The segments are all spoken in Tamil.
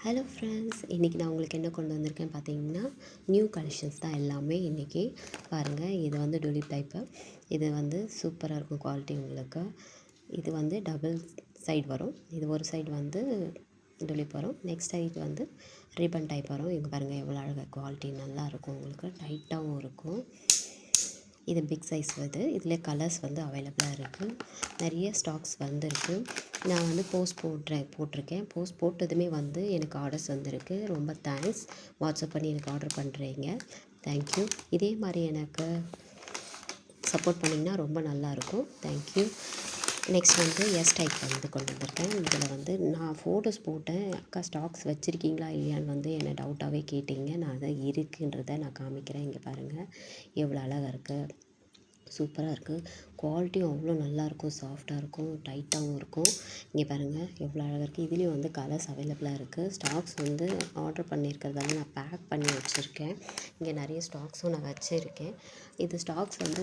ஹலோ ஃப்ரெண்ட்ஸ், இன்றைக்கி நான் உங்களுக்கு என்ன கொண்டு வந்திருக்கேன் பார்த்தீங்கன்னா, நியூ கலெக்ஷன்ஸ் தான் எல்லாமே இன்றைக்கி. பாருங்கள், இது வந்து டூலிப் டைப்பு. இது வந்து சூப்பராக இருக்கும் குவாலிட்டி உங்களுக்கு. இது வந்து டபுள் சைடு வரும். இது ஒரு சைடு வந்து டூலிப் வரும், நெக்ஸ்ட் சைடு வந்து ரிப்பன் டைப் வரும். இங்கே பாருங்கள் எவ்வளோ அழகாக குவாலிட்டி நல்லாயிருக்கும், உங்களுக்கு டைட்டாகவும் இருக்கும். இது பிக் சைஸ் வருது. இதில் கலர்ஸ் வந்து அவைலபிளாக இருக்குது. நிறைய ஸ்டாக்ஸ் வந்துருக்கு. நான் வந்து போஸ்ட் போட்டிருக்கேன். போஸ்ட் போட்டதுமே வந்து எனக்கு ஆர்டர்ஸ் வந்திருக்கு. ரொம்ப தேங்க்ஸ். வாட்ஸ்அப் பண்ணி எனக்கு ஆர்டர் பண்ணுறீங்க. தேங்க்யூ. இதே மாதிரி எனக்கு சப்போர்ட் பண்ணிங்கன்னா ரொம்ப நல்லாயிருக்கும். தேங்க்யூ. நெக்ஸ்ட் வந்து எஸ் டைப் வந்து கொண்டு வந்திருக்கேன். இதில் வந்து நான் ஃபோட்டோஸ் போட்டேன். அக்கா ஸ்டாக்ஸ் வச்சுருக்கீங்களா இல்லையான்னு வந்து என்னை டவுட்டாகவே கேட்டிங்க. நான் அதை இருக்குன்றதை நான் காமிக்கிறேன். இங்கே பாருங்கள் எவ்வளோ அழகாக இருக்குது, சூப்பராக இருக்குது. குவாலிட்டியும் அவ்வளோ நல்லாயிருக்கும், சாஃப்டாக இருக்கும், டைட்டாகவும் இருக்கும். இங்கே பாருங்கள் எவ்வளோ அழகாக இருக்குது. இதுலேயும் வந்து கலர்ஸ் அவைலபிளாக இருக்குது. ஸ்டாக்ஸ் வந்து ஆர்டர் பண்ணியிருக்கிறதால நான் பேக் பண்ணி வச்சுருக்கேன். இங்கே நிறைய ஸ்டாக்ஸும் நான் வச்சுருக்கேன். இது ஸ்டாக்ஸ் வந்து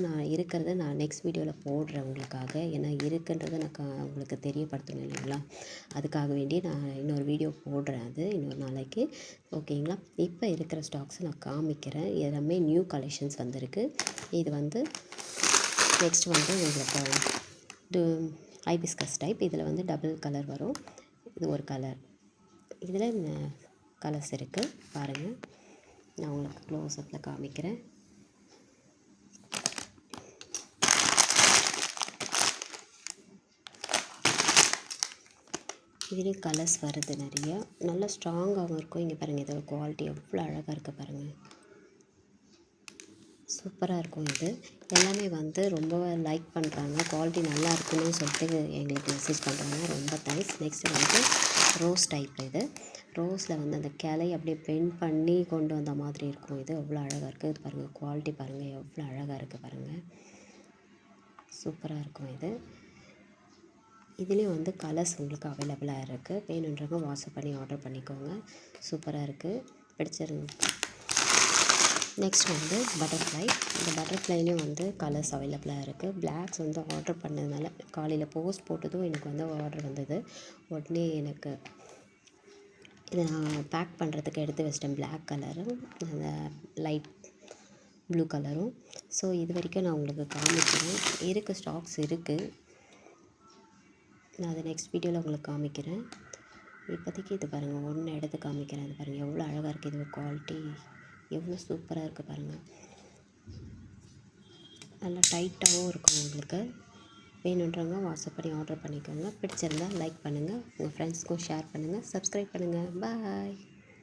நான் நெக்ஸ்ட் வீடியோவில் போடுறேன் உங்களுக்காக. ஏன்னா இருக்குன்றதை நான் உங்களுக்கு தெரியப்படுத்தணும் இல்லைங்களா, அதுக்காக வேண்டி நான் இன்னொரு வீடியோ போடுறேன். அது இன்னொரு நாளைக்கு, ஓகேங்களா. இப்போ இருக்கிற ஸ்டாக்ஸை நான் காமிக்கிறேன். எல்லாமே நியூ கலெக்ஷன்ஸ் வந்திருக்கு. இது வந்து நெக்ஸ்ட் வந்து உங்களுக்கு ஹைபிஸ்கஸ் டைப். இதில் வந்து டபுள் கலர் வரும். இது ஒரு கலர். இதில் கலர்ஸ் இருக்குது பாருங்கள். நான் உங்களுக்கு க்ளோஸ்அப்பில் காமிக்கிறேன். இதுலேயும் கலர்ஸ் வருது நிறையா. நல்லா ஸ்ட்ராங்காகவும் இருக்கும். இங்கே பாருங்கள் இதோட குவாலிட்டி எவ்வளோ அழகாக இருக்குது பாருங்கள். சூப்பராக இருக்கும். இது எல்லாமே வந்து ரொம்ப லைக் பண்ணுறாங்க. குவாலிட்டி நல்லா இருக்குன்னு சொல்லிட்டு எங்களுக்கு மெசேஜ் பண்ணுறாங்க. ரொம்ப தேங்க்ஸ். நெக்ஸ்ட்டு வந்து ரோஸ் டைப். இது ரோஸில் வந்து அந்த கிளை அப்படியே பெயிண்ட் பண்ணி கொண்டு வந்த மாதிரி இருக்கும். இது எவ்வளோ அழகாக இருக்குது. இது பாருங்கள் குவாலிட்டி பாருங்கள் எவ்வளோ அழகாக இருக்குது பாருங்கள். சூப்பராக இருக்கும். இதுலேயும் வந்து கலர்ஸ் உங்களுக்கு அவைலபிளாக இருக்குது. வேணுன்றவங்க வாட்ஸ்அப் பண்ணி ஆர்டர் பண்ணிக்கோங்க. சூப்பராக இருக்குது, பிடிச்சிருக்கு. நெக்ஸ்ட் வந்து பட்டர்ஃப்ளை. இந்த பட்டர்ஃப்ளைலேயும் வந்து கலர்ஸ் அவைலபிளாக இருக்குது. பிளாக்ஸ் வந்து ஆர்டர் பண்ணதுனால காலையில் போஸ்ட் போட்டதும் எனக்கு வந்து ஆர்டர் வந்தது. உடனே எனக்கு இதை நான் பேக் பண்ணுறதுக்கு எடுத்து வச்சிட்டேன். பிளாக் கலரும் அந்த லைட் ப்ளூ கலரும். ஸோ இது வரைக்கும் நான் உங்களுக்கு காமிக்கிறேன். இருக்குது, ஸ்டாக்ஸ் இருக்குது. நான் அதை நெக்ஸ்ட் வீடியோவில் உங்களுக்கு காமிக்கிறேன். இப்போதைக்கு இது பாருங்கள், ஒன்று எடுத்து காமிக்கிறேன். இது பாருங்கள் எவ்வளோ அழகாக இருக்குது. இது குவாலிட்டி எவ்வளோ சூப்பராக இருக்குது பாருங்கள். நல்லா டைட்டாகவும் இருக்கும். உங்களுக்கு வேணுன்றவங்க வாட்ஸ்அப் பண்ணி ஆர்டர் பண்ணிக்கோங்க. பிடிச்சிருந்தால் லைக் பண்ணுங்கள், உங்கள் ஃப்ரெண்ட்ஸ்க்கும் ஷேர் பண்ணுங்கள், சப்ஸ்கிரைப் பண்ணுங்கள். பாய்.